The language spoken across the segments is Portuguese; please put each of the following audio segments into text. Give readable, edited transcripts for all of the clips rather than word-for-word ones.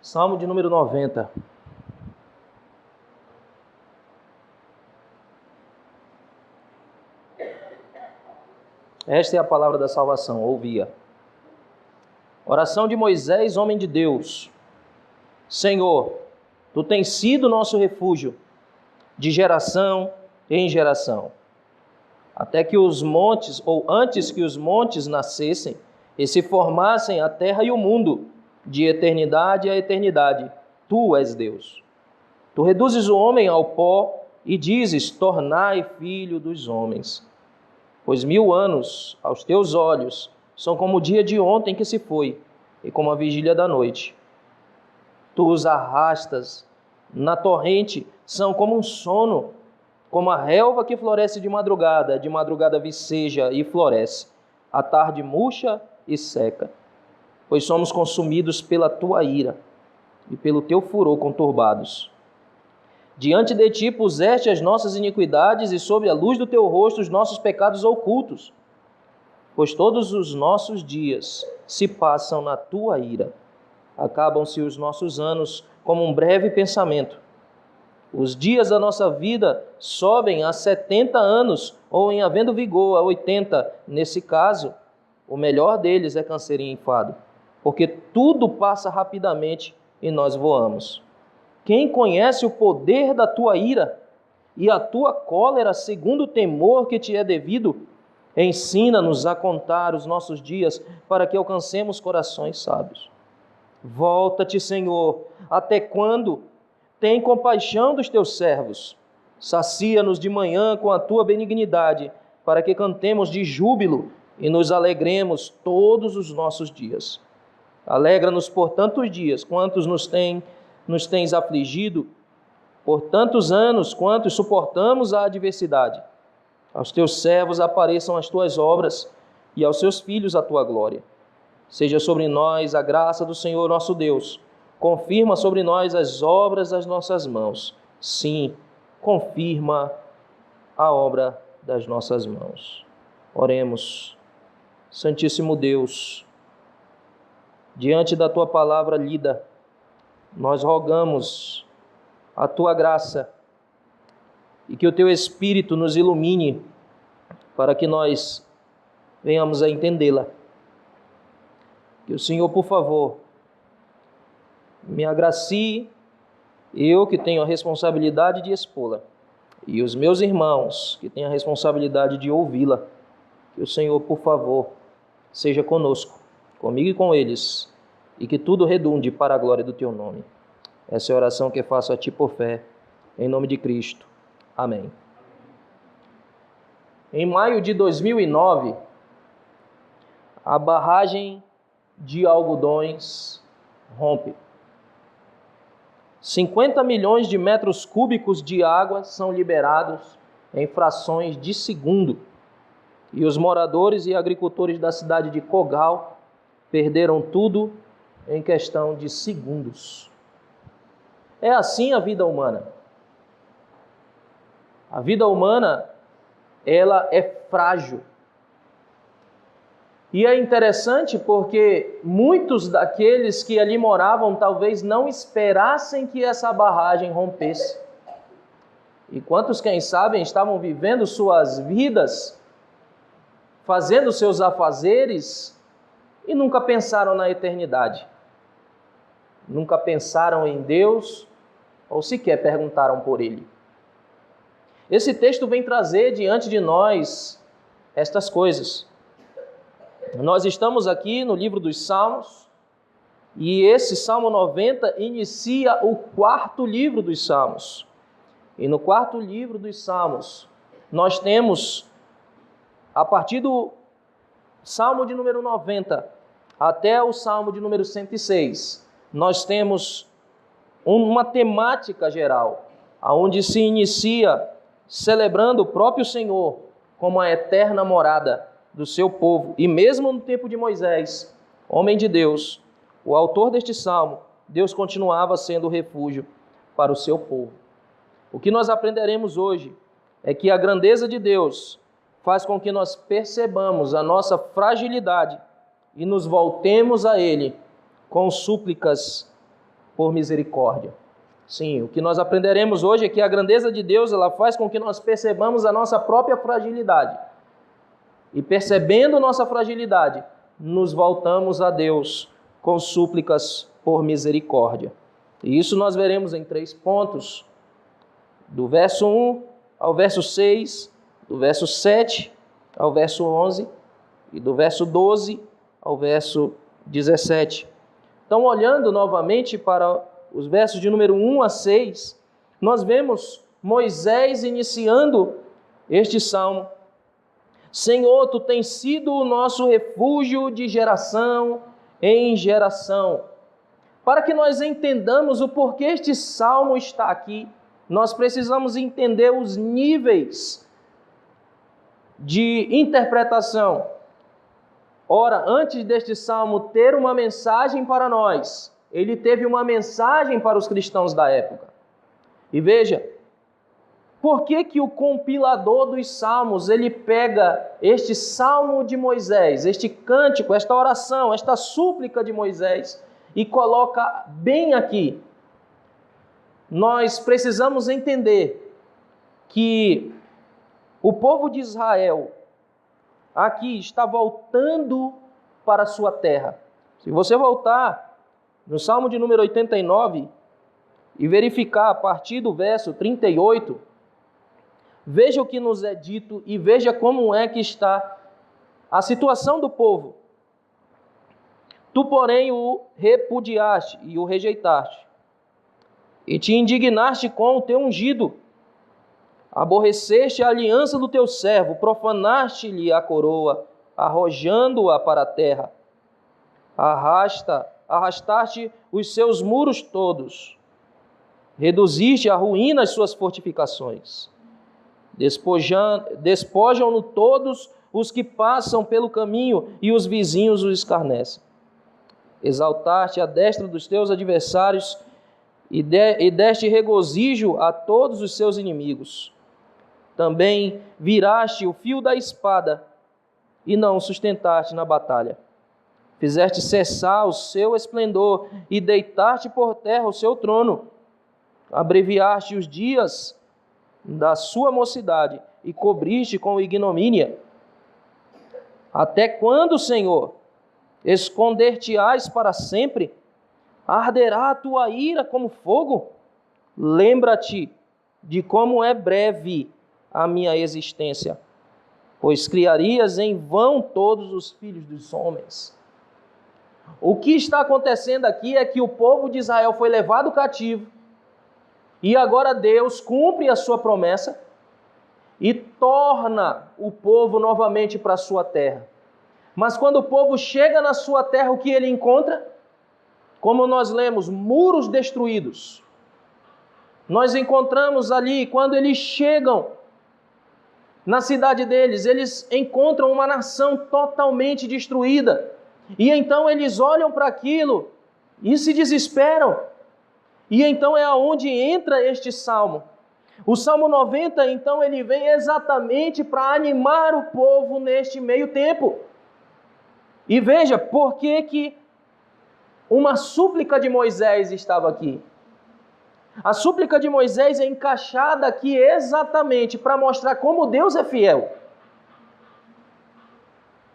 Salmo de número 90. Esta é a palavra da salvação, ouvia. Oração de Moisés, homem de Deus. Senhor, Tu tens sido nosso refúgio, de geração em geração. Até que os montes, ou antes que os montes nascessem, e se formassem a terra e o mundo, de eternidade a eternidade, Tu és Deus. Tu reduzes o homem ao pó e dizes, tornai filho dos homens. Pois 1000 anos, aos teus olhos, são como o dia de ontem que se foi, e como a vigília da noite. Tu os arrastas na torrente, são como um sono, como a relva que floresce de madrugada viceja e floresce, à tarde murcha e seca. Pois somos consumidos pela Tua ira, e pelo Teu furor conturbados. Diante de Ti puseste as nossas iniquidades, e sobre a luz do Teu rosto os nossos pecados ocultos. Pois todos os nossos dias se passam na Tua ira. Acabam-se os nossos anos como um breve pensamento. Os dias da nossa vida sobem a 70 anos, ou em havendo vigor a 80. Nesse caso, o melhor deles é câncer e enfado, porque tudo passa rapidamente e nós voamos. Quem conhece o poder da Tua ira e a Tua cólera segundo o temor que Te é devido? Ensina-nos a contar os nossos dias para que alcancemos corações sábios. Volta-te, Senhor, até quando? Tem compaixão dos Teus servos. Sacia-nos de manhã com a Tua benignidade, para que cantemos de júbilo e nos alegremos todos os nossos dias. Alegra-nos por tantos dias, quantos nos tens afligido, por tantos anos, quantos suportamos a adversidade. Aos Teus servos apareçam as Tuas obras, e aos Seus filhos a Tua glória. Seja sobre nós a graça do Senhor nosso Deus. Confirma sobre nós as obras das nossas mãos. Sim, confirma a obra das nossas mãos. Oremos. Santíssimo Deus, diante da Tua palavra lida, nós rogamos a Tua graça e que o Teu Espírito nos ilumine para que nós venhamos a entendê-la. Que o Senhor, por favor, me agracie, eu que tenho a responsabilidade de expô-la, e os meus irmãos que têm a responsabilidade de ouvi-la. Que o Senhor, por favor, seja conosco, comigo e com eles, e que tudo redunde para a glória do Teu nome. Essa é a oração que faço a Ti por fé, em nome de Cristo. Amém. Em maio de 2009, a barragem de algodões rompe. 50 milhões de metros cúbicos de água são liberados em frações de segundo. E os moradores e agricultores da cidade de Cogal perderam tudo em questão de segundos. É assim a vida humana. A vida humana, ela é frágil. E é interessante porque muitos daqueles que ali moravam talvez não esperassem que essa barragem rompesse. E quantos, quem sabe, estavam vivendo suas vidas, fazendo seus afazeres e nunca pensaram na eternidade. Nunca pensaram em Deus ou sequer perguntaram por Ele. Esse texto vem trazer diante de nós estas coisas. Nós estamos aqui no livro dos Salmos e esse Salmo 90 inicia o 4º livro dos Salmos. E no 4º livro dos Salmos, nós temos, a partir do Salmo de número 90 até o Salmo de número 106, nós temos uma temática geral, onde se inicia celebrando o próprio Senhor como a eterna morada do seu povo. E mesmo no tempo de Moisés, homem de Deus, o autor deste salmo, Deus continuava sendo refúgio para o seu povo. O que nós aprenderemos hoje é que a grandeza de Deus faz com que nós percebamos a nossa fragilidade e nos voltemos a Ele com súplicas por misericórdia. Sim, o que nós aprenderemos hoje é que a grandeza de Deus, ela faz com que nós percebamos a nossa própria fragilidade. E percebendo nossa fragilidade, nos voltamos a Deus com súplicas por misericórdia. E isso nós veremos em 3 pontos, do verso 1 ao verso 6, do verso 7 ao verso 11 e do verso 12 ao verso 17. Então, olhando novamente para os versos de número 1 a 6, nós vemos Moisés iniciando este salmo. Senhor, tu tens sido o nosso refúgio de geração em geração. Para que nós entendamos o porquê este salmo está aqui, nós precisamos entender os níveis de interpretação. Ora, antes deste salmo ter uma mensagem para nós, ele teve uma mensagem para os cristãos da época. E veja, por que o compilador dos salmos, ele pega este salmo de Moisés, este cântico, esta oração, esta súplica de Moisés e coloca bem aqui? Nós precisamos entender que o povo de Israel aqui está voltando para a sua terra. Se você voltar no Salmo de número 89 e verificar a partir do verso 38, veja o que nos é dito e veja como é que está a situação do povo. Tu, porém, o repudiaste e o rejeitaste, e te indignaste com o teu ungido. Aborreceste a aliança do teu servo, profanaste-lhe a coroa, arrojando-a para a terra. Arrastaste os seus muros todos, reduziste à ruína as suas fortificações. Despojam-no todos os que passam pelo caminho, e os vizinhos o escarnecem. Exaltaste a destra dos teus adversários, e deste regozijo a todos os seus inimigos. Também viraste o fio da espada e não o sustentaste na batalha. Fizeste cessar o seu esplendor e deitaste por terra o seu trono. Abreviaste os dias da sua mocidade e cobriste com ignomínia. Até quando, Senhor, esconder-te-ás para sempre? Arderá a tua ira como fogo? Lembra-te de como é breve a minha existência, pois criarias em vão todos os filhos dos homens. O que está acontecendo aqui é que o povo de Israel foi levado cativo e agora Deus cumpre a sua promessa e torna o povo novamente para a sua terra. Mas quando o povo chega na sua terra, o que ele encontra? Como nós lemos, muros destruídos. Nós encontramos ali, quando eles chegam na cidade deles, eles encontram uma nação totalmente destruída. E então eles olham para aquilo e se desesperam. E então é aonde entra este salmo. O Salmo 90, então, ele vem exatamente para animar o povo neste meio tempo. E veja, por que uma súplica de Moisés estava aqui? A súplica de Moisés é encaixada aqui exatamente para mostrar como Deus é fiel.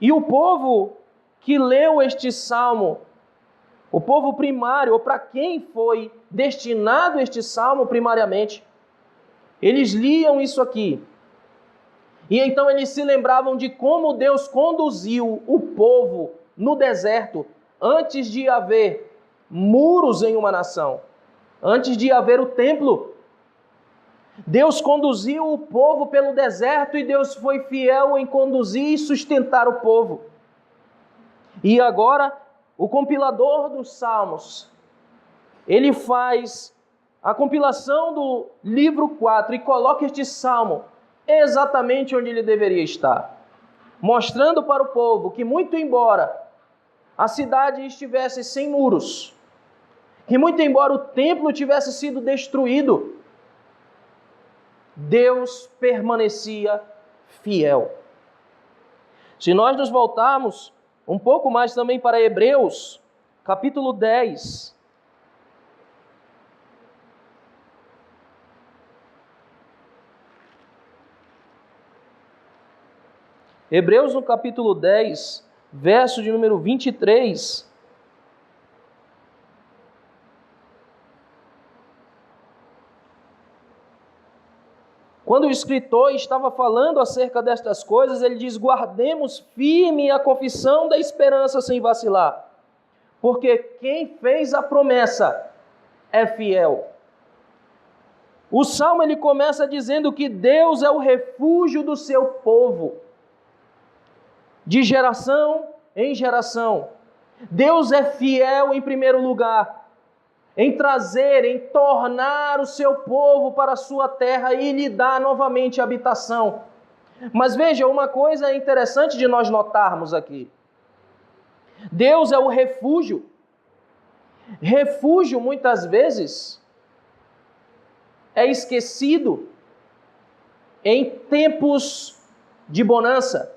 E o povo que leu este salmo, o povo primário, ou para quem foi destinado este salmo primariamente, eles liam isso aqui. E então eles se lembravam de como Deus conduziu o povo no deserto antes de haver muros em uma nação, antes de haver o templo. Deus conduziu o povo pelo deserto e Deus foi fiel em conduzir e sustentar o povo. E agora, o compilador dos Salmos, ele faz a compilação do livro 4 e coloca este salmo exatamente onde ele deveria estar, mostrando para o povo que, muito embora a cidade estivesse sem muros, que muito embora o templo tivesse sido destruído, Deus permanecia fiel. Se nós nos voltarmos um pouco mais também para Hebreus, capítulo 10, Hebreus, no capítulo 10, verso de número 23. Quando o escritor estava falando acerca destas coisas, ele diz: guardemos firme a confissão da esperança sem vacilar, porque quem fez a promessa é fiel. O Salmo ele começa dizendo que Deus é o refúgio do seu povo, de geração em geração. Deus é fiel em primeiro lugar, em trazer, em tornar o seu povo para a sua terra e lhe dar novamente habitação. Mas veja, uma coisa interessante de nós notarmos aqui. Deus é o refúgio. Refúgio, muitas vezes, é esquecido em tempos de bonança.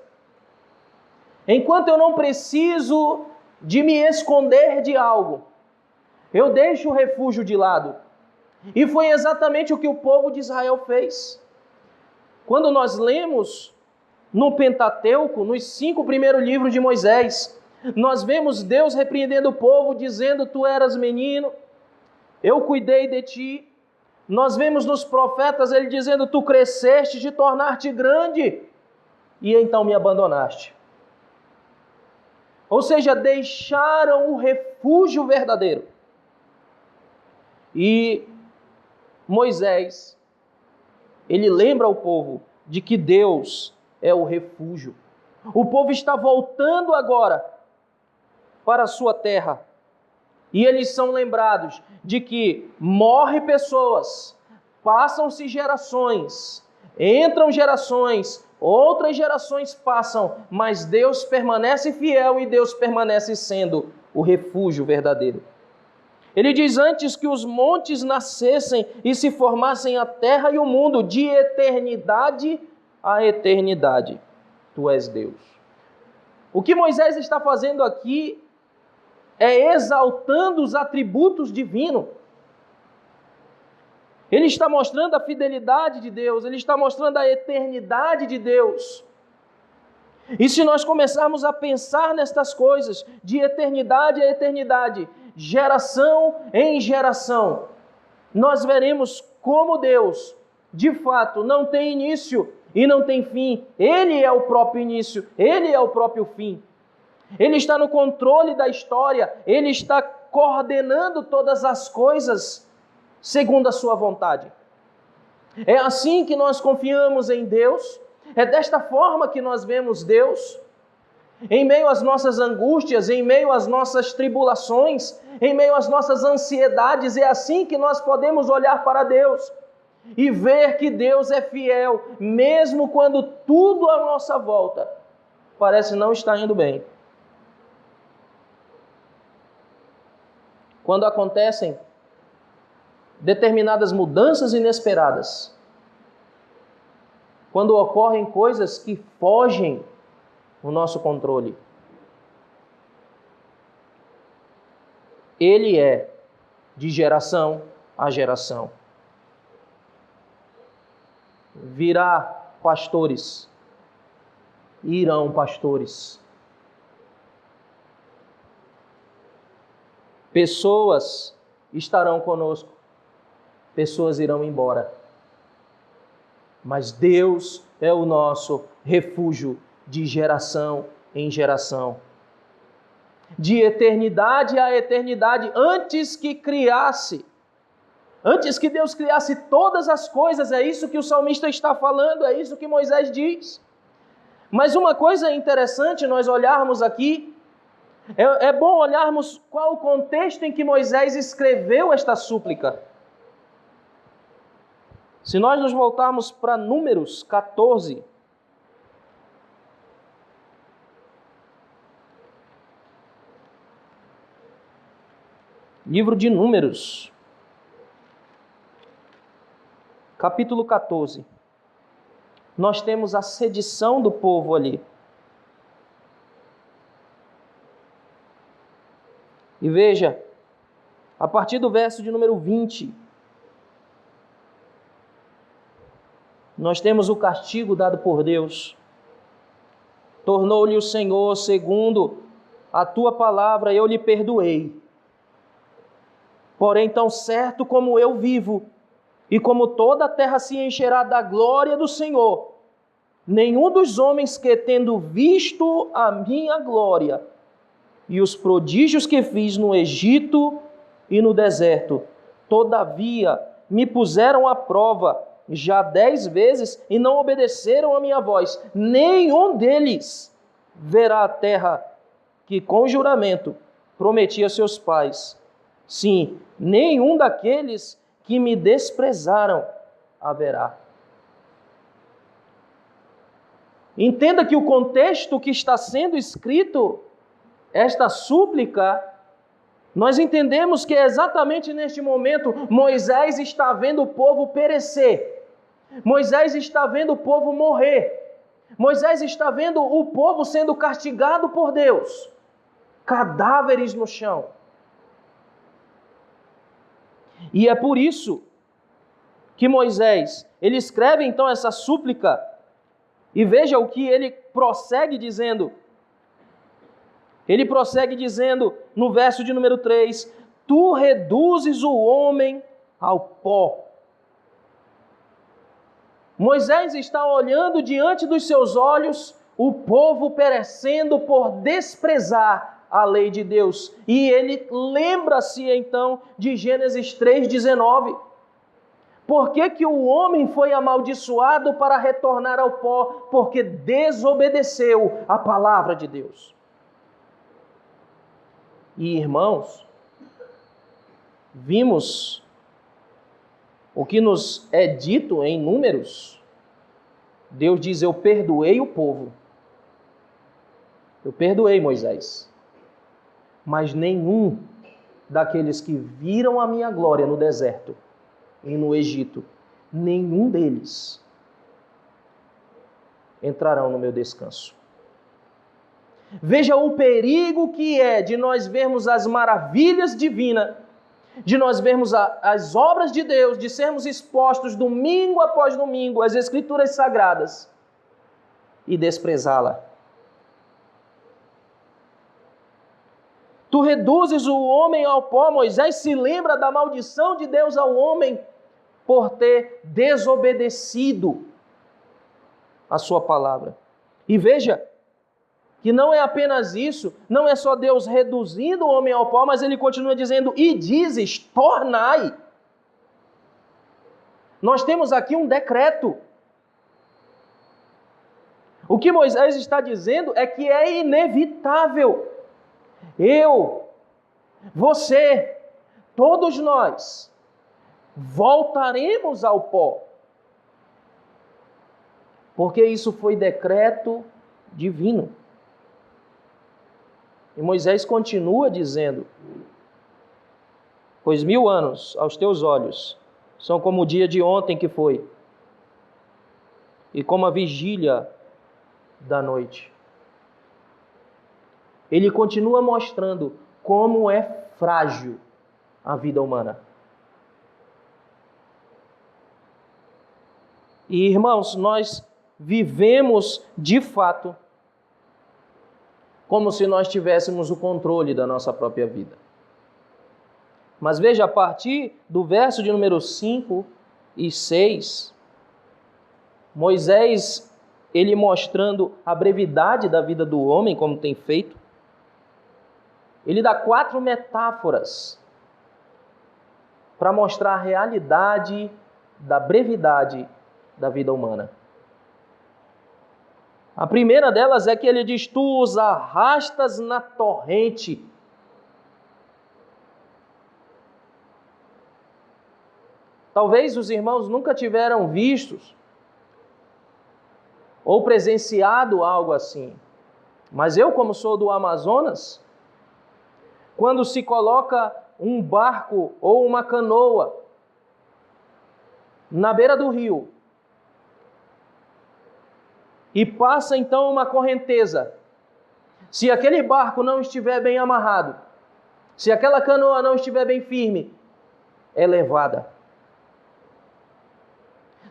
Enquanto eu não preciso de me esconder de algo, eu deixo o refúgio de lado. E foi exatamente o que o povo de Israel fez. Quando nós lemos no Pentateuco, nos 5 primeiros livros de Moisés, nós vemos Deus repreendendo o povo, dizendo: tu eras menino, eu cuidei de ti. Nós vemos nos profetas ele dizendo: tu cresceste de tornar-te grande, e então me abandonaste. Ou seja, deixaram o refúgio verdadeiro. E Moisés, ele lembra ao povo de que Deus é o refúgio. O povo está voltando agora para a sua terra. E eles são lembrados de que morrem pessoas, passam-se gerações, entram gerações, outras gerações passam, mas Deus permanece fiel e Deus permanece sendo o refúgio verdadeiro. Ele diz: antes que os montes nascessem e se formassem a terra e o mundo, de eternidade a eternidade, tu és Deus. O que Moisés está fazendo aqui é exaltando os atributos divinos. Ele está mostrando a fidelidade de Deus, ele está mostrando a eternidade de Deus. E se nós começarmos a pensar nestas coisas, de eternidade a eternidade, geração em geração, nós veremos como Deus, de fato, não tem início e não tem fim. Ele é o próprio início, ele é o próprio fim. Ele está no controle da história, ele está coordenando todas as coisas segundo a sua vontade. É assim que nós confiamos em Deus, é desta forma que nós vemos Deus. Em meio às nossas angústias, em meio às nossas tribulações, em meio às nossas ansiedades, é assim que nós podemos olhar para Deus e ver que Deus é fiel, mesmo quando tudo à nossa volta parece não estar indo bem. Quando acontecem determinadas mudanças inesperadas, quando ocorrem coisas que fogem o nosso controle, Ele é de geração a geração. Virá pastores, irão pastores. Pessoas estarão conosco, pessoas irão embora. Mas Deus é o nosso refúgio de geração em geração. De eternidade a eternidade, antes que Deus criasse todas as coisas, é isso que o salmista está falando, é isso que Moisés diz. Mas uma coisa interessante nós olharmos aqui, é bom olharmos qual o contexto em que Moisés escreveu esta súplica. Se nós nos voltarmos para Números 14, livro de Números, capítulo 14, nós temos a sedição do povo ali. E veja, a partir do verso de número 20, nós temos o castigo dado por Deus. Tornou-lhe o Senhor, segundo a tua palavra, eu lhe perdoei. Porém, tão certo como eu vivo, e como toda a terra se encherá da glória do Senhor, nenhum dos homens que, tendo visto a minha glória e os prodígios que fiz no Egito e no deserto, todavia me puseram à prova já 10 vezes e não obedeceram a minha voz, nenhum deles verá a terra que com juramento prometi a seus pais. Sim, nenhum daqueles que me desprezaram haverá. Entenda que o contexto que está sendo escrito, esta súplica, nós entendemos que é exatamente neste momento Moisés está vendo o povo perecer. Moisés está vendo o povo morrer. Moisés está vendo o povo sendo castigado por Deus. Cadáveres no chão. E é por isso que Moisés, ele escreve então essa súplica, e veja o que ele prossegue dizendo. Ele prossegue dizendo no verso de número 3, tu reduzes o homem ao pó. Moisés está olhando diante dos seus olhos o povo perecendo por desprezar a lei de Deus. E ele lembra-se então de Gênesis 3,19. Por que o homem foi amaldiçoado para retornar ao pó? Porque desobedeceu a palavra de Deus. E irmãos, vimos o que nos é dito em Números. Deus diz, eu perdoei o povo. Eu perdoei Moisés. Mas nenhum daqueles que viram a minha glória no deserto e no Egito, nenhum deles entrarão no meu descanso. Veja o perigo que é de nós vermos as maravilhas divinas, de nós vermos as obras de Deus, de sermos expostos domingo após domingo às Escrituras Sagradas e desprezá-la. Tu reduzes o homem ao pó. Moisés se lembra da maldição de Deus ao homem por ter desobedecido a sua palavra. E veja que não é apenas isso, não é só Deus reduzindo o homem ao pó, mas ele continua dizendo, e dizes, tornai. Nós temos aqui um decreto. O que Moisés está dizendo é que é inevitável. Eu, você, todos nós, voltaremos ao pó. Porque isso foi decreto divino. E Moisés continua dizendo, pois 1000 anos aos teus olhos são como o dia de ontem que foi, e como a vigília da noite. Ele continua mostrando como é frágil a vida humana. E irmãos, nós vivemos de fato como se nós tivéssemos o controle da nossa própria vida. Mas veja, a partir do verso de número 5 e 6, Moisés, ele mostrando a brevidade da vida do homem, como tem feito, ele dá 4 metáforas para mostrar a realidade da brevidade da vida humana. A primeira delas é que ele diz, tu os arrastas na torrente. Talvez os irmãos nunca tiveram vistos ou presenciado algo assim. Mas eu, como sou do Amazonas, quando se coloca um barco ou uma canoa na beira do rio, e passa então uma correnteza, se aquele barco não estiver bem amarrado, se aquela canoa não estiver bem firme, é levada.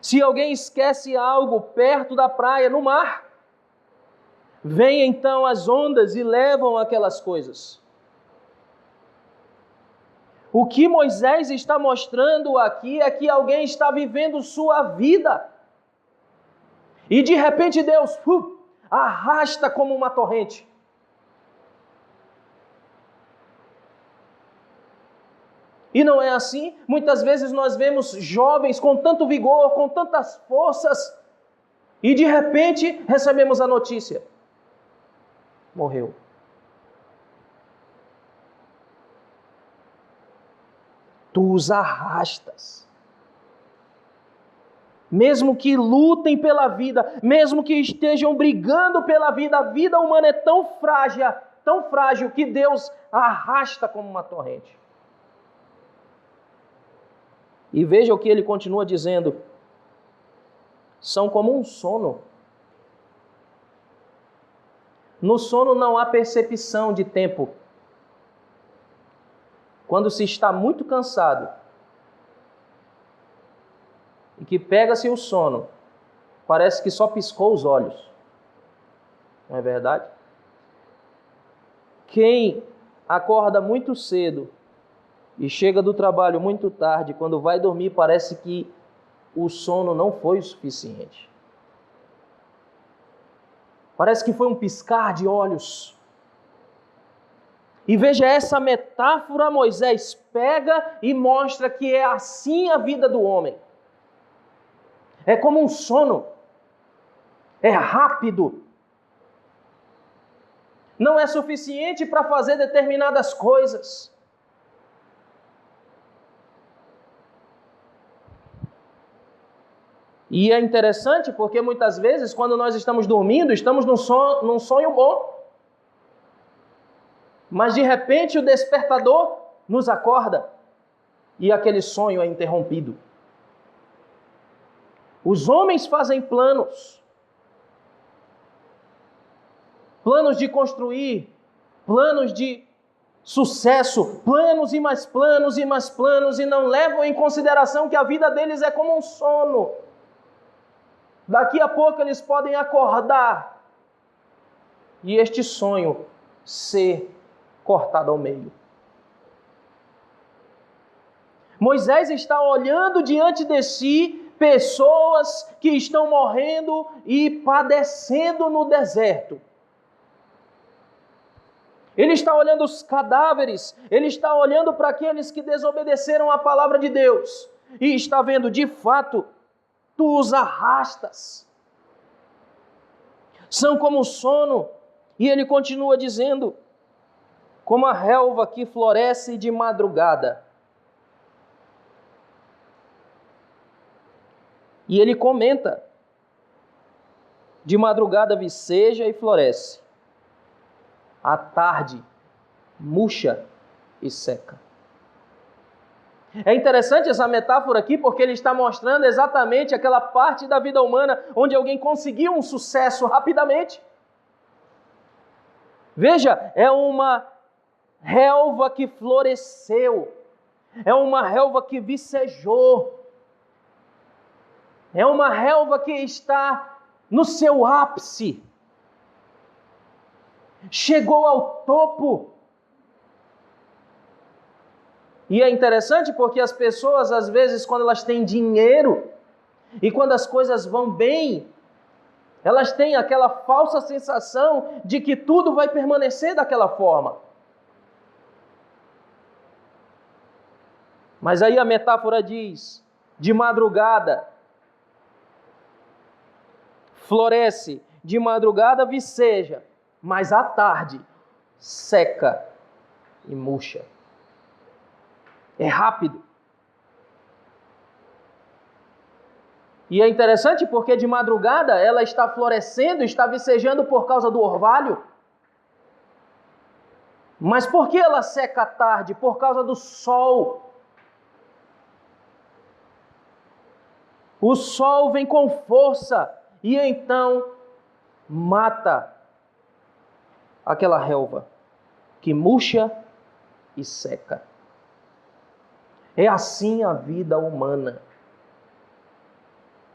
Se alguém esquece algo perto da praia, no mar, Vêm então as ondas e levam aquelas coisas. O que Moisés está mostrando aqui é que alguém está vivendo sua vida. E de repente Deus arrasta como uma torrente. E não é assim? Muitas vezes nós vemos jovens com tanto vigor, com tantas forças, e de repente recebemos a notícia: morreu. Tu os arrastas. Mesmo que lutem pela vida, mesmo que estejam brigando pela vida, a vida humana é tão frágil que Deus arrasta como uma torrente. E veja o que ele continua dizendo: são como um sono. No sono não há percepção de tempo. Quando se está muito cansado e que pega-se o sono, parece que só piscou os olhos. Não é verdade? Quem acorda muito cedo e chega do trabalho muito tarde, quando vai dormir, parece que o sono não foi o suficiente. Parece que foi um piscar de olhos. E veja, essa metáfora Moisés pega e mostra que é assim a vida do homem. É como um sono. É rápido. Não é suficiente para fazer determinadas coisas. E é interessante porque muitas vezes, quando nós estamos dormindo, estamos num sonho bom. Mas de repente o despertador nos acorda e aquele sonho é interrompido. Os homens fazem planos. Planos de construir, planos de sucesso, planos e mais planos e mais planos, e não levam em consideração que a vida deles é como um sono. Daqui a pouco eles podem acordar e este sonho ser cortado ao meio. Moisés está olhando diante de si pessoas que estão morrendo e padecendo no deserto. Ele está olhando os cadáveres, ele está olhando para aqueles que desobedeceram à palavra de Deus e está vendo, de fato, tu os arrastas. São como o sono. E ele continua dizendo: como a relva que floresce de madrugada. E ele comenta: de madrugada viceja e floresce, à tarde murcha e seca. É interessante essa metáfora aqui, porque ele está mostrando exatamente aquela parte da vida humana onde alguém conseguiu um sucesso rapidamente. Veja, é uma relva que floresceu, é uma relva que vicejou, é uma relva que está no seu ápice, chegou ao topo. E é interessante porque as pessoas, às vezes, quando elas têm dinheiro e quando as coisas vão bem, elas têm aquela falsa sensação de que tudo vai permanecer daquela forma. Mas aí a metáfora diz: de madrugada floresce, de madrugada viceja, mas à tarde seca e murcha. É rápido. E é interessante porque de madrugada ela está florescendo, está vicejando por causa do orvalho. Mas por que ela seca à tarde? Por causa do sol. O sol vem com força e então mata aquela relva que murcha e seca. É assim a vida humana.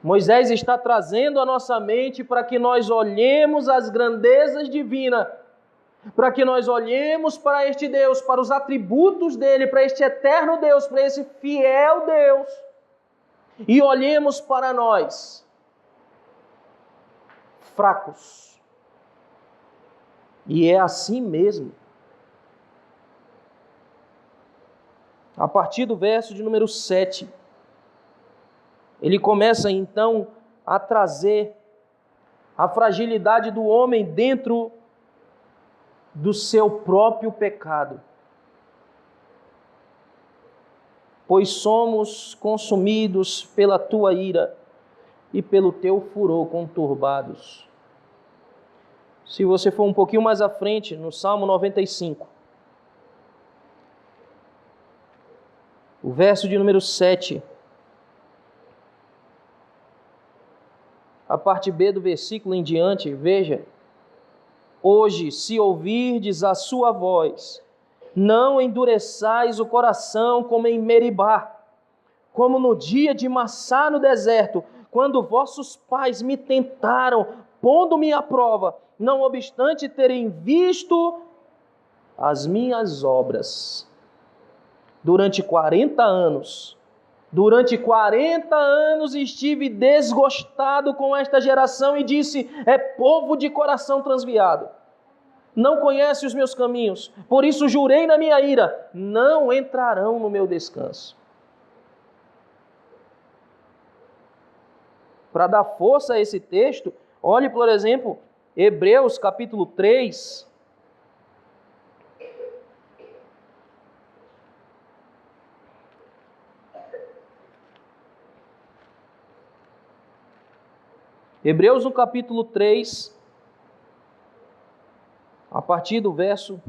Moisés está trazendo a nossa mente para que nós olhemos as grandezas divinas, para que nós olhemos para este Deus, para os atributos dele, para este eterno Deus, para esse fiel Deus, e olhemos para nós, fracos. E é assim mesmo. A partir do verso de número 7, ele começa então a trazer a fragilidade do homem dentro do seu próprio pecado. Pois somos consumidos pela tua ira e pelo teu furor conturbados. Se você for um pouquinho mais à frente, no Salmo 95, o verso de número 7, a parte B do versículo em diante, veja: hoje, se ouvirdes a sua voz, não endureçais o coração como em Meribá, como no dia de Massá no deserto, quando vossos pais me tentaram, pondo-me à prova, não obstante terem visto as minhas obras. Durante 40 anos estive desgostado com esta geração e disse: é povo de coração transviado. Não conhece os meus caminhos, por isso jurei na minha ira, não entrarão no meu descanso. Para dar força a esse texto, olhe, por exemplo, Hebreus capítulo 3. Hebreus no capítulo 3, a partir do verso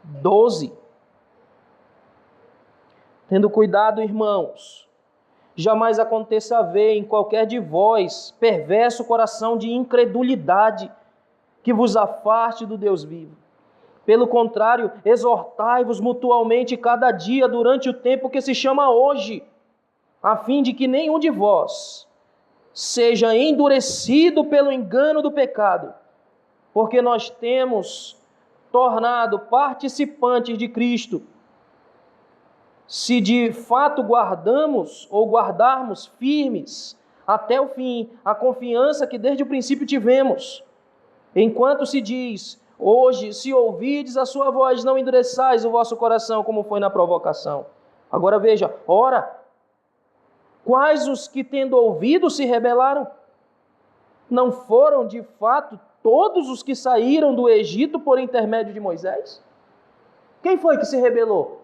12. Tendo cuidado, irmãos, jamais aconteça haver em qualquer de vós perverso coração de incredulidade que vos afaste do Deus vivo. Pelo contrário, exortai-vos mutualmente cada dia durante o tempo que se chama hoje, a fim de que nenhum de vós seja endurecido pelo engano do pecado, porque nós temos tornado participantes de Cristo, se de fato guardarmos firmes até o fim a confiança que desde o princípio tivemos. Enquanto se diz: hoje, se ouvirdes a sua voz, não endureçais o vosso coração, como foi na provocação. Agora veja, ora, quais os que tendo ouvido se rebelaram? Não foram de fato todos os que saíram do Egito por intermédio de Moisés? Quem foi que se rebelou?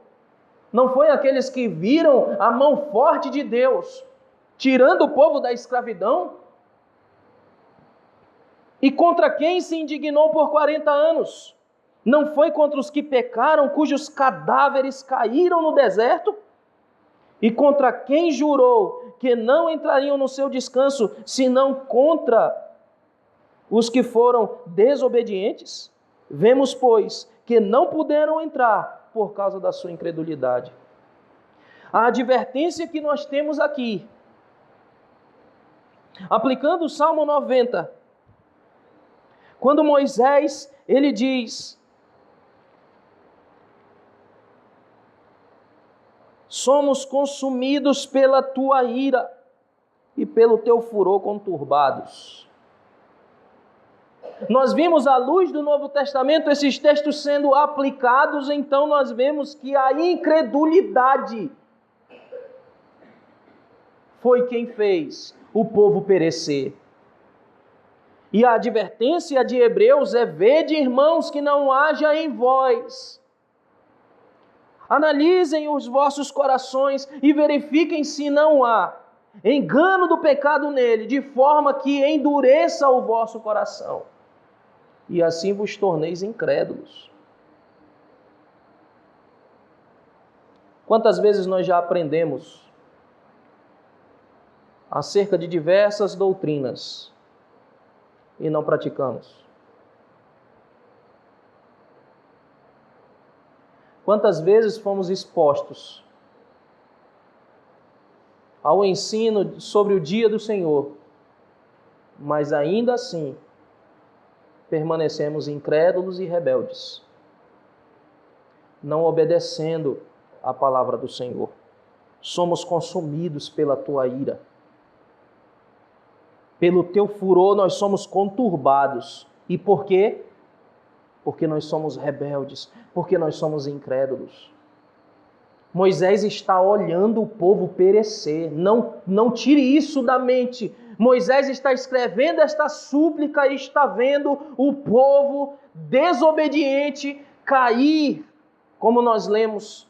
Não foi aqueles que viram a mão forte de Deus tirando o povo da escravidão? E contra quem se indignou por 40 anos? Não foi contra os que pecaram, cujos cadáveres caíram no deserto? E contra quem jurou que não entrariam no seu descanso, senão contra os que foram desobedientes? Vemos, pois, que não puderam entrar por causa da sua incredulidade. A advertência que nós temos aqui, aplicando o Salmo 90, quando Moisés, ele diz: somos consumidos pela tua ira e pelo teu furor conturbados. Nós vimos à luz do Novo Testamento esses textos sendo aplicados, então nós vemos que a incredulidade foi quem fez o povo perecer. E a advertência de Hebreus é: vede, irmãos, que não haja em vós. Analisem os vossos corações e verifiquem se não há engano do pecado nele, de forma que endureça o vosso coração, e assim vos torneis incrédulos. Quantas vezes nós já aprendemos acerca de diversas doutrinas e não praticamos? Quantas vezes fomos expostos ao ensino sobre o dia do Senhor, mas ainda assim permanecemos incrédulos e rebeldes, não obedecendo a palavra do Senhor. Somos consumidos pela tua ira. Pelo teu furor nós somos conturbados. E por quê? Porque nós somos rebeldes, porque nós somos incrédulos. Moisés está olhando o povo perecer. Não tire isso da mente. Moisés está escrevendo esta súplica e está vendo o povo desobediente cair, como nós lemos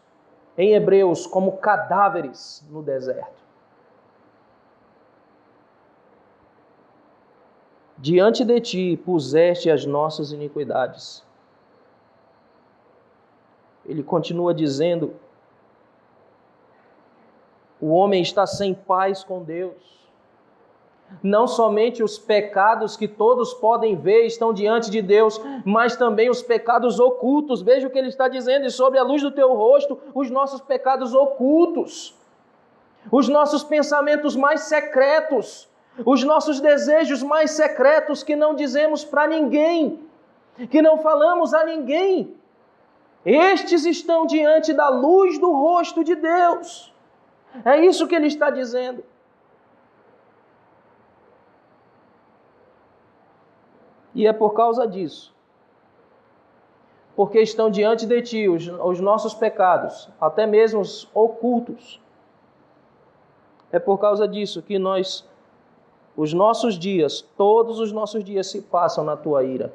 em Hebreus, como cadáveres no deserto. Diante de ti puseste as nossas iniquidades. Ele continua dizendo: o homem está sem paz com Deus. Não somente os pecados que todos podem ver estão diante de Deus, mas também os pecados ocultos. Veja o que ele está dizendo: e sobre a luz do teu rosto, os nossos pecados ocultos, os nossos pensamentos mais secretos, os nossos desejos mais secretos que não dizemos para ninguém, que não falamos a ninguém. Estes estão diante da luz do rosto de Deus. É isso que ele está dizendo. E é por causa disso, porque estão diante de ti os nossos pecados, até mesmo os ocultos. É por causa disso que os nossos dias, todos os nossos dias se passam na tua ira.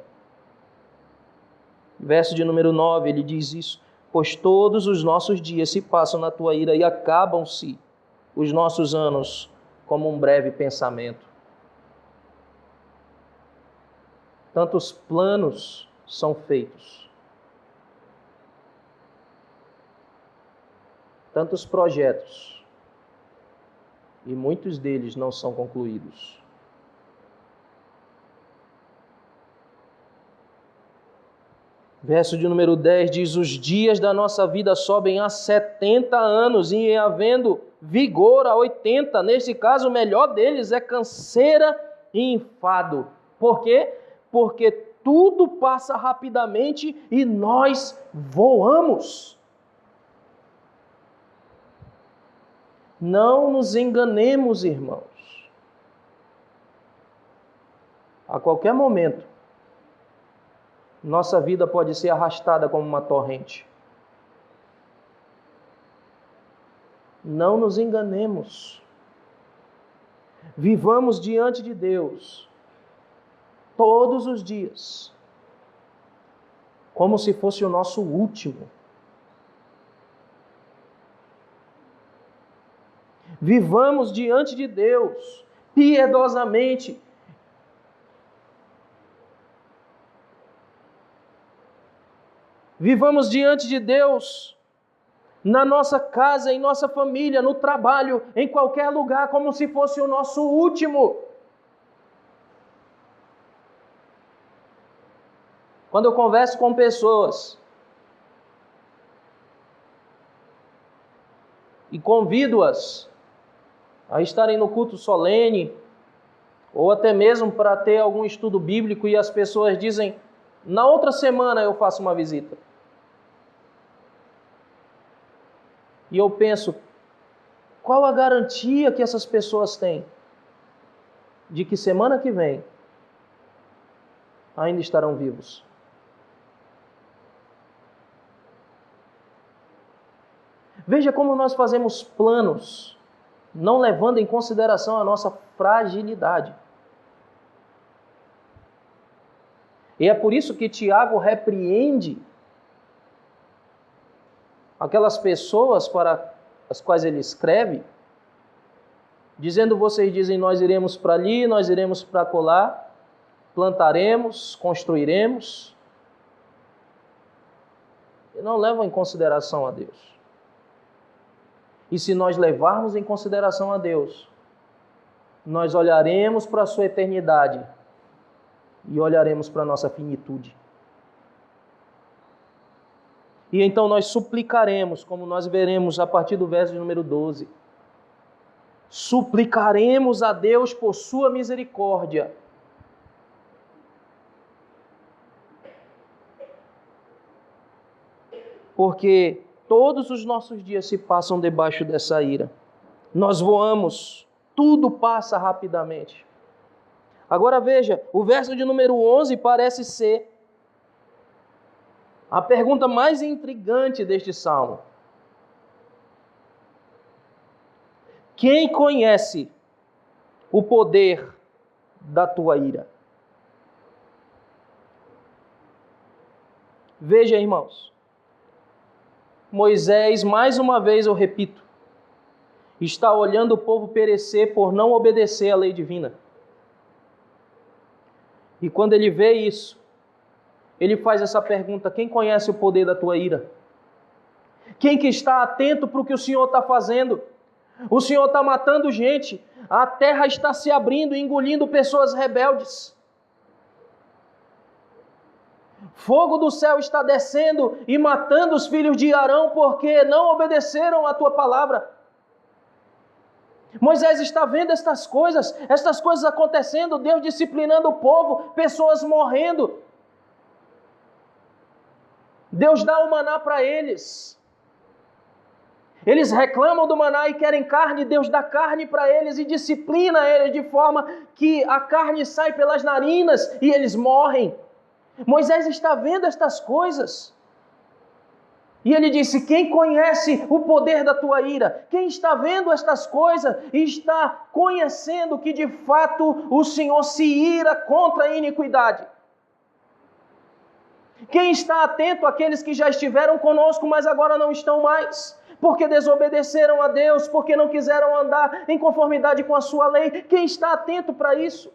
Verso de número 9, ele diz isso: pois todos os nossos dias se passam na tua ira e acabam-se os nossos anos como um breve pensamento. Tantos planos são feitos, tantos projetos, e muitos deles não são concluídos. Verso de número 10 diz: os dias da nossa vida sobem a 70 anos, e havendo vigor a 80. Nesse caso, o melhor deles é canseira e enfado. Por quê? Porque tudo passa rapidamente e nós voamos. Não nos enganemos, irmãos. A qualquer momento, nossa vida pode ser arrastada como uma torrente. Não nos enganemos. Vivamos diante de Deus todos os dias, como se fosse o nosso último. Vivamos diante de Deus piedosamente. Vivamos diante de Deus na nossa casa, em nossa família, no trabalho, em qualquer lugar, como se fosse o nosso último. Quando eu converso com pessoas e convido-as a estarem no culto solene, ou até mesmo para ter algum estudo bíblico, e as pessoas dizem: na outra semana eu faço uma visita. E eu penso: qual a garantia que essas pessoas têm de que semana que vem ainda estarão vivos? Veja como nós fazemos planos, não levando em consideração a nossa fragilidade. E é por isso que Tiago repreende aquelas pessoas para as quais ele escreve, dizendo: vocês dizem, nós iremos para ali, nós iremos para acolá, plantaremos, construiremos, e não levam em consideração a Deus. E se nós levarmos em consideração a Deus, nós olharemos para a sua eternidade e olharemos para a nossa finitude. E então nós suplicaremos, como nós veremos a partir do verso de número 12. suplicaremos a Deus por sua misericórdia. Porque todos os nossos dias se passam debaixo dessa ira. Nós voamos, tudo passa rapidamente. Agora veja, o verso de número 11 parece ser a pergunta mais intrigante deste salmo. Quem conhece o poder da tua ira? Veja, irmãos, Moisés, mais uma vez eu repito, está olhando o povo perecer por não obedecer à lei divina. E quando ele vê isso, ele faz essa pergunta: quem conhece o poder da tua ira? Quem que está atento para o que o Senhor está fazendo? O Senhor está matando gente, a terra está se abrindo e engolindo pessoas rebeldes. Fogo do céu está descendo e matando os filhos de Arão porque não obedeceram à tua palavra. Moisés está vendo estas coisas acontecendo, Deus disciplinando o povo, pessoas morrendo. Deus dá o maná para eles. Eles reclamam do maná e querem carne, Deus dá carne para eles e disciplina eles de forma que a carne sai pelas narinas e eles morrem. Moisés está vendo estas coisas. E ele disse: quem conhece o poder da tua ira? Quem está vendo estas coisas e está conhecendo que de fato o Senhor se ira contra a iniquidade? Quem está atento àqueles que já estiveram conosco, mas agora não estão mais? Porque desobedeceram a Deus, porque não quiseram andar em conformidade com a sua lei. Quem está atento para isso?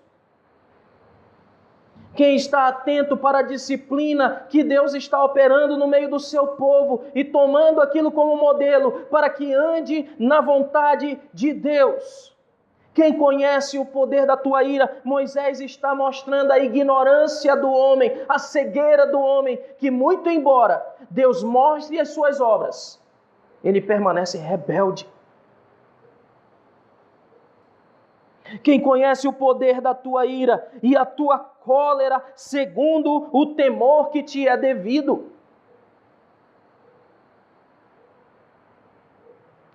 Quem está atento para a disciplina que Deus está operando no meio do seu povo e tomando aquilo como modelo para que ande na vontade de Deus? Quem conhece o poder da tua ira? Moisés está mostrando a ignorância do homem, a cegueira do homem, que muito embora Deus mostre as suas obras, ele permanece rebelde. Quem conhece o poder da tua ira e a tua cólera segundo o temor que te é devido?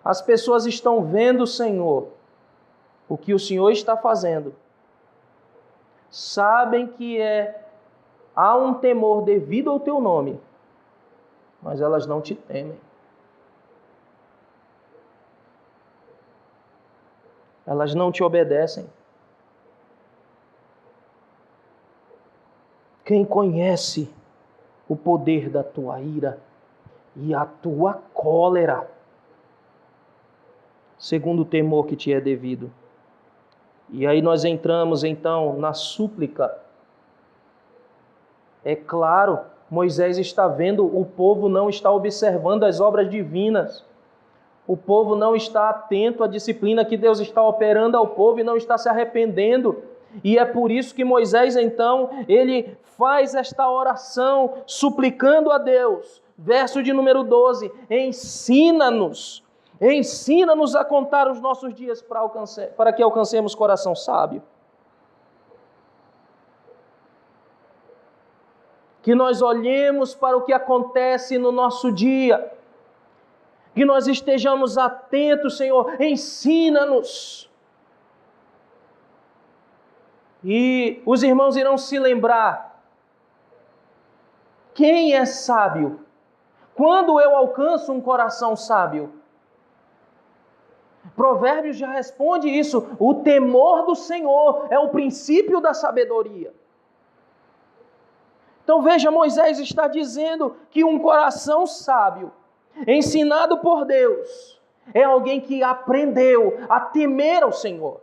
As pessoas estão vendo, Senhor, o que o Senhor está fazendo. Sabem que há um temor devido ao teu nome, mas elas não te temem. Elas não te obedecem. Quem conhece o poder da tua ira e a tua cólera, segundo o temor que te é devido? E aí nós entramos então na súplica. É claro, Moisés está vendo, o povo não está observando as obras divinas. O povo não está atento à disciplina que Deus está operando ao povo e não está se arrependendo. E é por isso que Moisés, então, ele faz esta oração suplicando a Deus. Verso de número 12: ensina-nos a contar os nossos dias para que alcancemos coração sábio. Que nós olhemos para o que acontece no nosso dia, que nós estejamos atentos, Senhor, ensina-nos. E os irmãos irão se lembrar: quem é sábio? Quando eu alcanço um coração sábio? Provérbios já responde isso: o temor do Senhor é o princípio da sabedoria. Então veja, Moisés está dizendo que um coração sábio, ensinado por Deus, é alguém que aprendeu a temer ao Senhor.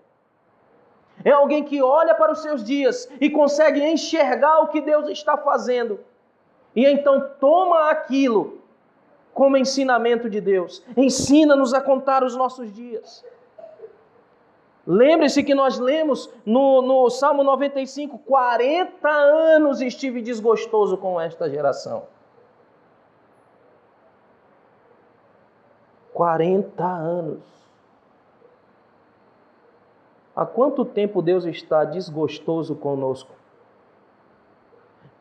É alguém que olha para os seus dias e consegue enxergar o que Deus está fazendo. E então toma aquilo como ensinamento de Deus. Ensina-nos a contar os nossos dias. Lembre-se que nós lemos no Salmo 95, 40 anos estive desgostoso com esta geração. 40 anos. Há quanto tempo Deus está desgostoso conosco?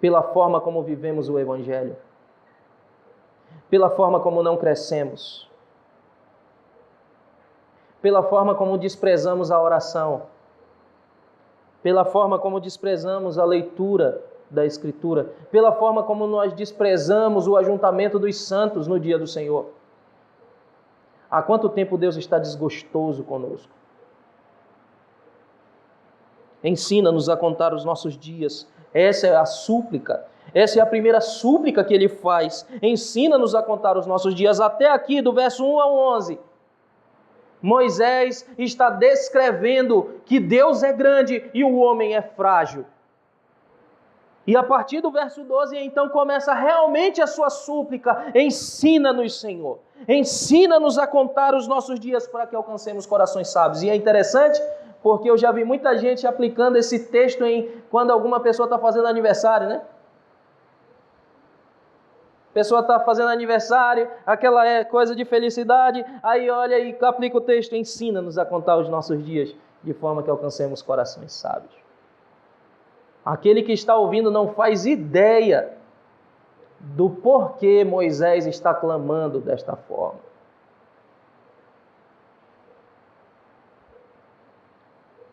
Pela forma como vivemos o Evangelho, pela forma como não crescemos, pela forma como desprezamos a oração, pela forma como desprezamos a leitura da Escritura, pela forma como nós desprezamos o ajuntamento dos santos no dia do Senhor. Há quanto tempo Deus está desgostoso conosco? Ensina-nos a contar os nossos dias. Essa é a súplica. Essa é a primeira súplica que ele faz. Ensina-nos a contar os nossos dias. Até aqui, do verso 1 ao 11. Moisés está descrevendo que Deus é grande e o homem é frágil. E a partir do verso 12, então começa realmente a sua súplica. Ensina-nos, Senhor. Ensina-nos a contar os nossos dias para que alcancemos corações sábios. E é interessante, porque eu já vi muita gente aplicando esse texto em quando alguma pessoa está fazendo aniversário, né? A pessoa está fazendo aniversário, aquela coisa de felicidade, aí olha e aplica o texto, ensina-nos a contar os nossos dias, de forma que alcancemos corações sábios. Aquele que está ouvindo não faz ideia do porquê Moisés está clamando desta forma.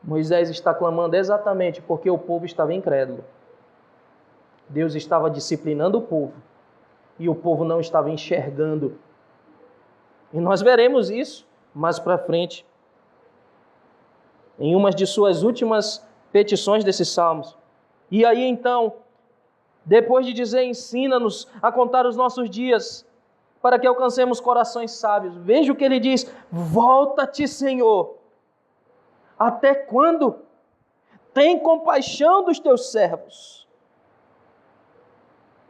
Moisés está clamando exatamente porque o povo estava incrédulo. Deus estava disciplinando o povo e o povo não estava enxergando. E nós veremos isso mais para frente, em uma de suas últimas petições desses salmos. E aí então, depois de dizer, ensina-nos a contar os nossos dias, para que alcancemos corações sábios, veja o que ele diz: volta-te, Senhor. Até quando? Tem compaixão dos teus servos.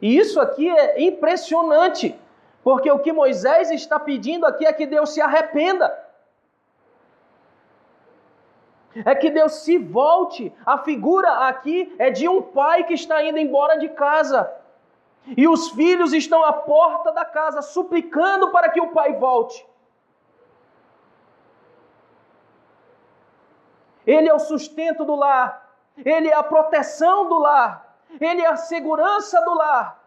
E isso aqui é impressionante, porque o que Moisés está pedindo aqui é que Deus se arrependa. É que Deus se volte. A figura aqui é de um pai que está indo embora de casa. E os filhos estão à porta da casa, suplicando para que o pai volte. Ele é o sustento do lar. Ele é a proteção do lar. Ele é a segurança do lar.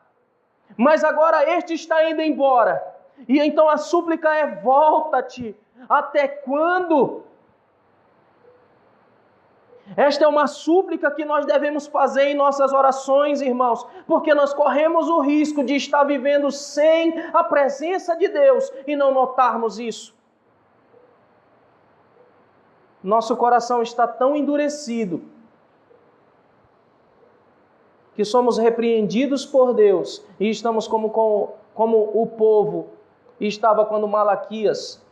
Mas agora este está indo embora. E então a súplica é: volta-te. Até quando? Esta é uma súplica que nós devemos fazer em nossas orações, irmãos, porque nós corremos o risco de estar vivendo sem a presença de Deus e não notarmos isso. Nosso coração está tão endurecido que somos repreendidos por Deus e estamos como o povo estava quando Malaquias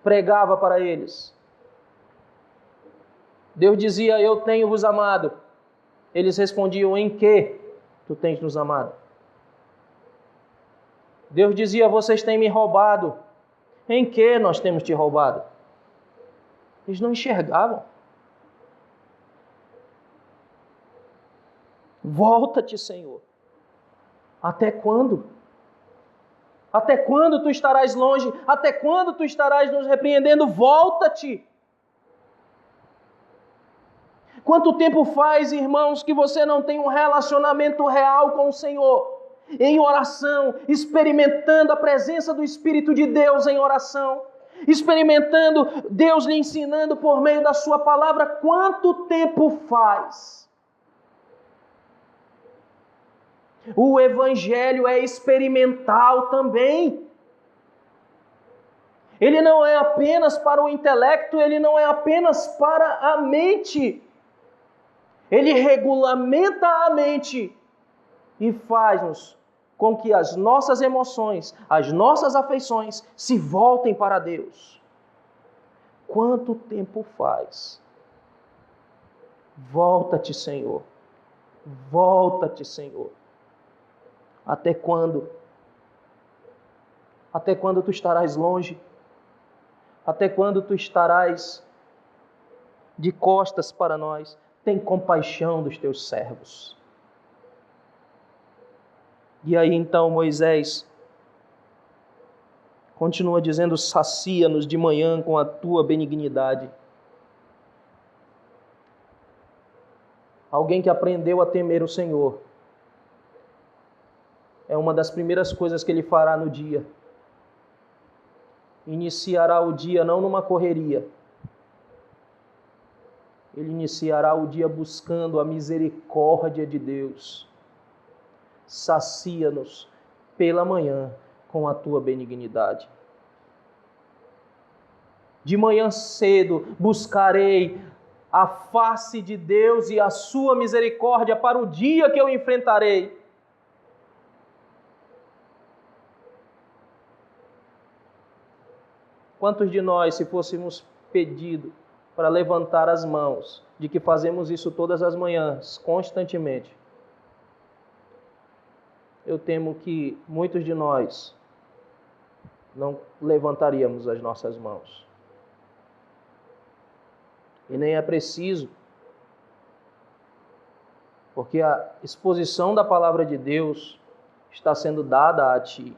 pregava para eles. Deus dizia: eu tenho vos amado. Eles respondiam: em que tu tens nos amado? Deus dizia: vocês têm me roubado. Em que nós temos te roubado? Eles não enxergavam. Volta-te, Senhor. Até quando? Até quando tu estarás longe? Até quando tu estarás nos repreendendo? Volta-te. Quanto tempo faz, irmãos, que você não tem um relacionamento real com o Senhor? Em oração, experimentando a presença do Espírito de Deus em oração, experimentando Deus lhe ensinando por meio da sua palavra. Quanto tempo faz? O Evangelho é experimental também. Ele não é apenas para o intelecto, ele não é apenas para a mente. Ele regulamenta a mente e faz-nos com que as nossas emoções, as nossas afeições se voltem para Deus. Quanto tempo faz? Volta-te, Senhor. Volta-te, Senhor. Até quando? Até quando tu estarás longe? Até quando tu estarás de costas para nós? Tem compaixão dos teus servos. E aí então Moisés continua dizendo: sacia-nos de manhã com a tua benignidade Alguém que aprendeu a temer o Senhor, é uma das primeiras coisas que ele fará no dia. Iniciará o dia não numa correria. Ele iniciará o dia buscando a misericórdia de Deus. Sacia-nos pela manhã com a tua benignidade. De manhã cedo buscarei a face de Deus e a sua misericórdia para o dia que eu enfrentarei. Quantos de nós, se fôssemos pedido para levantar as mãos, de que fazemos isso todas as manhãs, constantemente, eu temo que muitos de nós não levantaríamos as nossas mãos. E nem é preciso, porque a exposição da palavra de Deus está sendo dada a ti.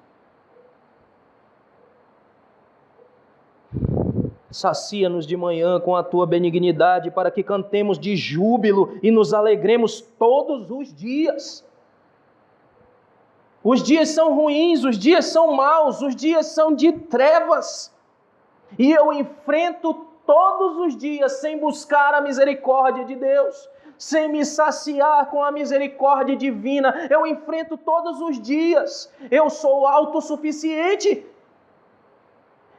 Sacia-nos de manhã com a tua benignidade, para que cantemos de júbilo e nos alegremos todos os dias. Os dias são ruins, os dias são maus, os dias são de trevas. E eu enfrento todos os dias sem buscar a misericórdia de Deus, sem me saciar com a misericórdia divina. Eu enfrento todos os dias. Eu sou autossuficiente.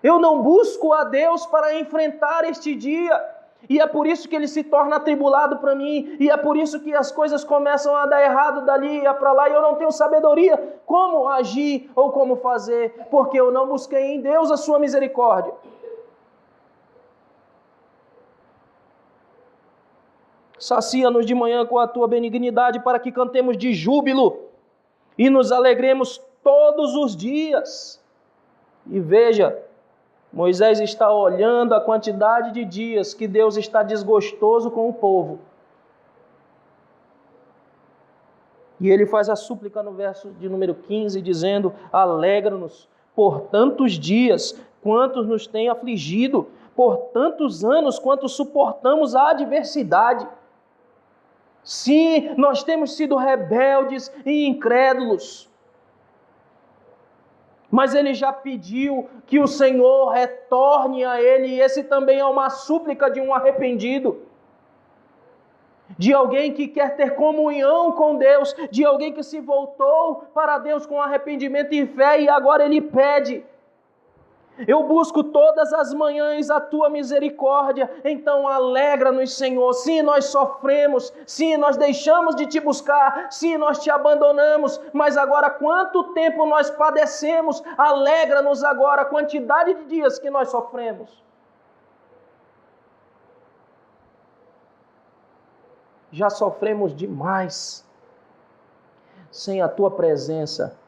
Eu não busco a Deus para enfrentar este dia. E é por isso que ele se torna atribulado para mim. E é por isso que as coisas começam a dar errado dali e para lá. E eu não tenho sabedoria como agir ou como fazer. Porque eu não busquei em Deus a sua misericórdia. Sacia-nos de manhã com a tua benignidade, para que cantemos de júbilo e nos alegremos todos os dias. E veja, Moisés está olhando a quantidade de dias que Deus está desgostoso com o povo. E ele faz a súplica no verso de número 15, dizendo: alegra-nos por tantos dias quantos nos tem afligido, por tantos anos quanto suportamos a adversidade. Sim, nós temos sido rebeldes e incrédulos. Mas ele já pediu que o Senhor retorne a ele, e esse também é uma súplica de um arrependido. De alguém que quer ter comunhão com Deus, de alguém que se voltou para Deus com arrependimento e fé, e agora ele pede: eu busco todas as manhãs a tua misericórdia, então alegra-nos, Senhor. Sim, nós sofremos, sim, nós deixamos de te buscar, sim, nós te abandonamos, mas agora quanto tempo nós padecemos, alegra-nos agora a quantidade de dias que nós sofremos. Já sofremos demais sem a tua presença.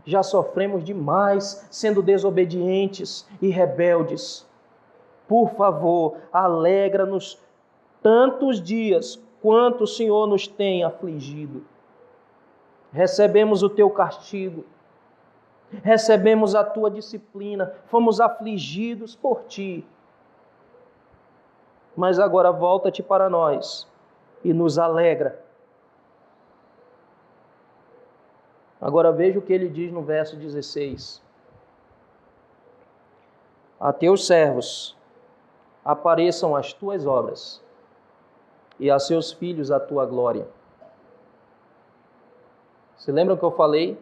Já sofremos demais sendo desobedientes e rebeldes. Por favor, alegra-nos tantos dias quanto o Senhor nos tem afligido. Recebemos o teu castigo, recebemos a tua disciplina, fomos afligidos por ti. Mas agora volta-te para nós e nos alegra. Agora veja o que ele diz no verso 16. A teus servos apareçam as tuas obras, e a seus filhos a tua glória. Se lembram que eu falei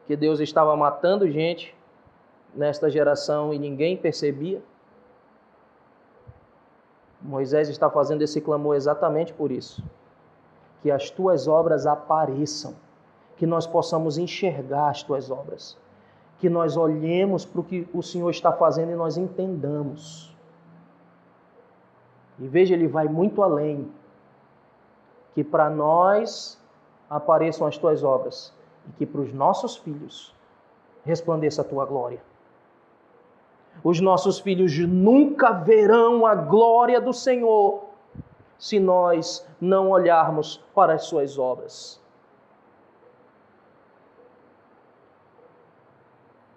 que Deus estava matando gente nesta geração e ninguém percebia? Moisés está fazendo esse clamor exatamente por isso. Que as tuas obras apareçam. Que nós possamos enxergar as tuas obras, que nós olhemos para o que o Senhor está fazendo e nós entendamos. E veja, ele vai muito além, que para nós apareçam as tuas obras e que para os nossos filhos resplandeça a tua glória. Os nossos filhos nunca verão a glória do Senhor se nós não olharmos para as suas obras.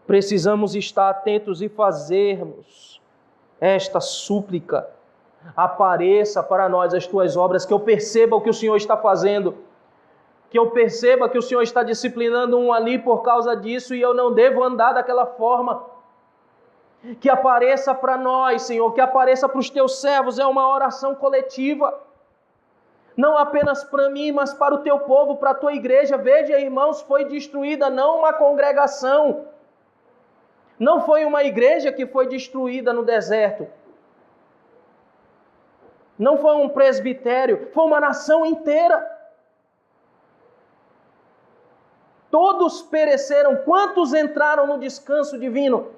Precisamos estar atentos e fazermos esta súplica Apareça para nós as tuas obras, que eu perceba o que o Senhor está fazendo, que eu perceba que o Senhor está disciplinando um ali por causa disso e eu não devo andar daquela forma. Que apareça para nós, Senhor, que apareça para os teus servos, é uma oração coletiva. Não apenas para mim, mas para o teu povo, para a tua igreja. Veja, irmãos, foi destruída não uma congregação. Não foi uma igreja que foi destruída no deserto. Não foi um presbitério, foi uma nação inteira. Todos pereceram. Quantos entraram no descanso divino?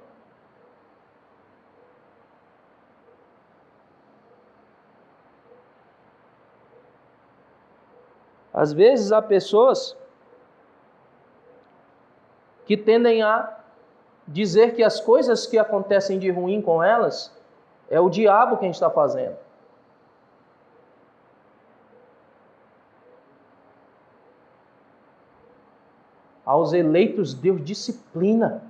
Às vezes há pessoas que tendem a dizer que as coisas que acontecem de ruim com elas é o diabo quem está fazendo. Aos eleitos Deus disciplina.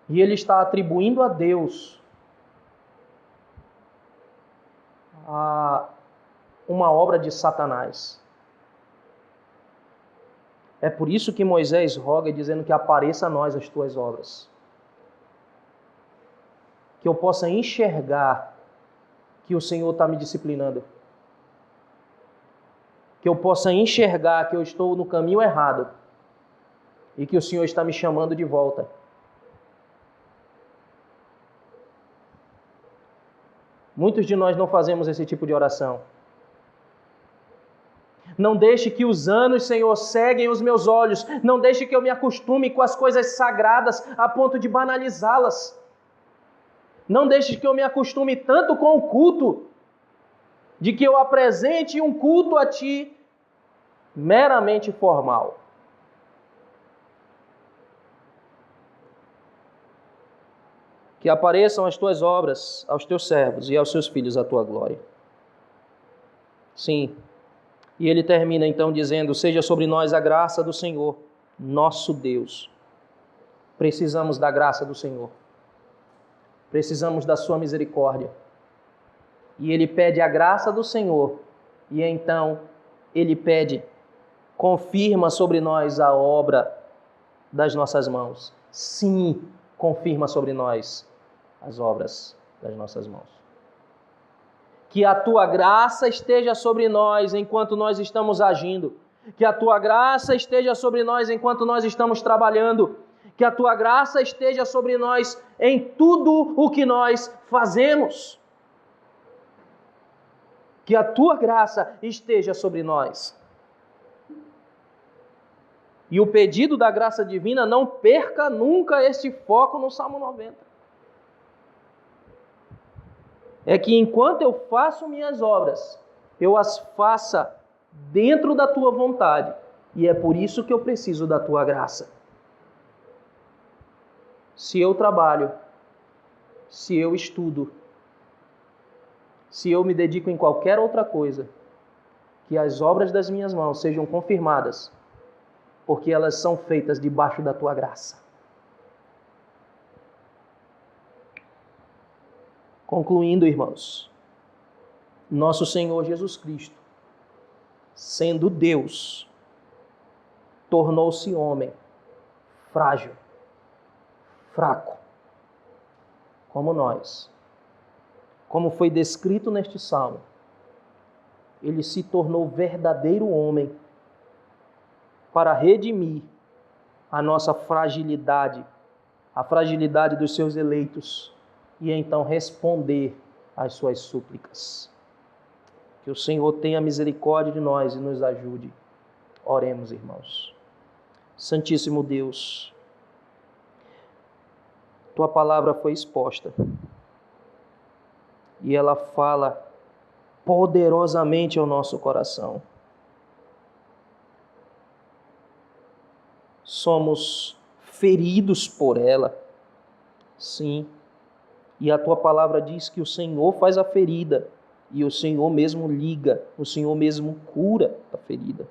E Ele está atribuindo a Deus uma obra de Satanás. É por isso que Moisés roga dizendo que apareça a nós as tuas obras. Que eu possa enxergar que o Senhor está me disciplinando. Que eu possa enxergar que eu estou no caminho errado e que o Senhor está me chamando de volta. Muitos de nós não fazemos esse tipo de oração. Não deixe que os anos, Senhor, ceguem os meus olhos. Não deixe que eu me acostume com as coisas sagradas a ponto de banalizá-las. Não deixe que eu me acostume tanto com o culto, de que eu apresente um culto a Ti meramente formal. Que apareçam as Tuas obras aos Teus servos e aos Seus filhos a Tua glória. Sim. E ele termina então dizendo: seja sobre nós a graça do Senhor, nosso Deus. Precisamos da graça do Senhor. Precisamos da sua misericórdia. E ele pede a graça do Senhor. E então ele pede: confirma sobre nós a obra das nossas mãos. Sim, confirma sobre nós as obras das nossas mãos. Que a Tua graça esteja sobre nós enquanto nós estamos agindo. Que a Tua graça esteja sobre nós enquanto nós estamos trabalhando. Que a Tua graça esteja sobre nós em tudo o que nós fazemos. Que a Tua graça esteja sobre nós. E o pedido da graça divina, não perca nunca este foco no Salmo 90. É que enquanto eu faço minhas obras, eu as faça dentro da Tua vontade. E é por isso que eu preciso da Tua graça. Se eu trabalho, se eu estudo, se eu me dedico em qualquer outra coisa, que as obras das minhas mãos sejam confirmadas, porque elas são feitas debaixo da Tua graça. Concluindo, irmãos, nosso Senhor Jesus Cristo, sendo Deus, tornou-se homem, frágil, fraco, como nós. Como foi descrito neste salmo, ele se tornou verdadeiro homem para redimir a nossa fragilidade, a fragilidade dos seus eleitos, e então responder às suas súplicas. Que o Senhor tenha misericórdia de nós e nos ajude. Oremos, irmãos. Santíssimo Deus, Tua palavra foi exposta e ela fala poderosamente ao nosso coração. Somos feridos por ela, sim. E a Tua palavra diz que o Senhor faz a ferida e o Senhor mesmo liga, o Senhor mesmo cura a ferida.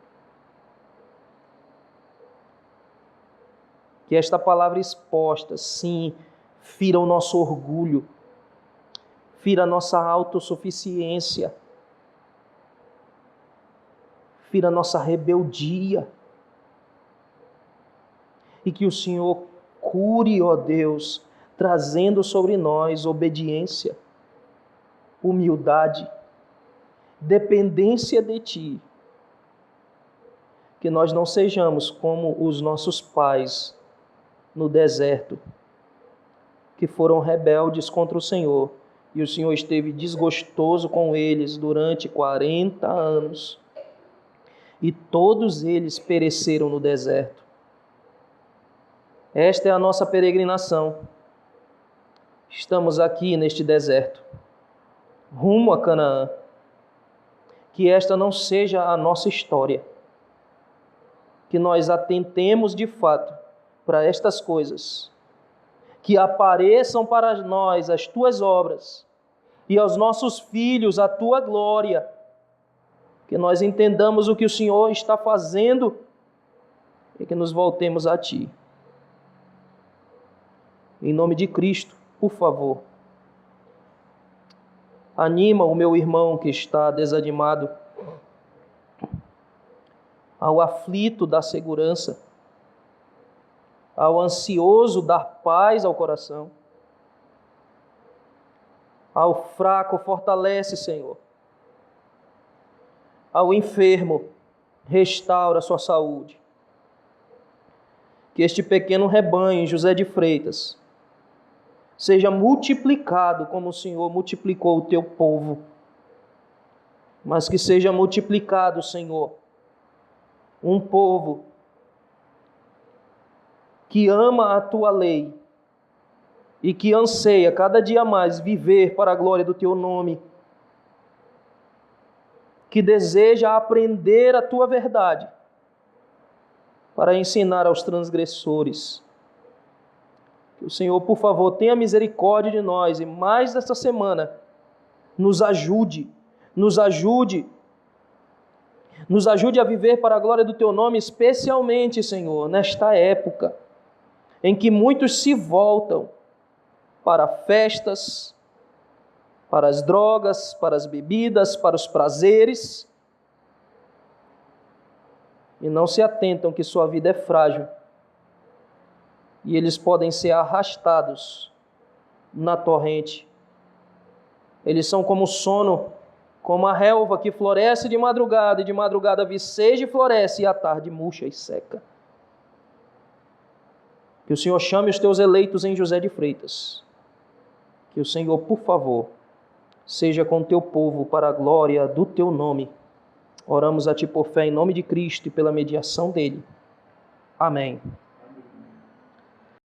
Que esta palavra exposta, sim, fira o nosso orgulho, fira a nossa autossuficiência, fira a nossa rebeldia. E que o Senhor cure, ó Deus, trazendo sobre nós obediência, humildade, dependência de Ti. Que nós não sejamos como os nossos pais no deserto, que foram rebeldes contra o Senhor, e o Senhor esteve desgostoso com eles durante 40 anos, e todos eles pereceram no deserto. Esta é a nossa peregrinação. Estamos aqui neste deserto, rumo a Canaã. Que esta não seja a nossa história. Que nós atentemos de fato para estas coisas. Que apareçam para nós as Tuas obras e aos nossos filhos a Tua glória. Que nós entendamos o que o Senhor está fazendo e que nos voltemos a Ti. Em nome de Cristo, por favor, anima o meu irmão que está desanimado, ao aflito da segurança, ao ansioso dar paz ao coração, ao fraco fortalece, Senhor, ao enfermo restaura a sua saúde. Que este pequeno rebanho, José de Freitas, seja multiplicado como o Senhor multiplicou o Teu povo, mas que seja multiplicado, Senhor, um povo que ama a Tua lei e que anseia cada dia mais viver para a glória do Teu nome, que deseja aprender a Tua verdade para ensinar aos transgressores. Que o Senhor, por favor, tenha misericórdia de nós e mais esta semana nos ajude a viver para a glória do Teu nome, especialmente, Senhor, nesta época em que muitos se voltam para festas, para as drogas, para as bebidas, para os prazeres, e não se atentam que sua vida é frágil e eles podem ser arrastados na torrente. Eles são como o sono, como a relva que floresce de madrugada, e de madrugada viceja e floresce, e à tarde murcha e seca. Que o Senhor chame os Teus eleitos em José de Freitas. Que o Senhor, por favor, seja com o Teu povo para a glória do Teu nome. Oramos a Ti por fé em nome de Cristo e pela mediação dEle. Amém.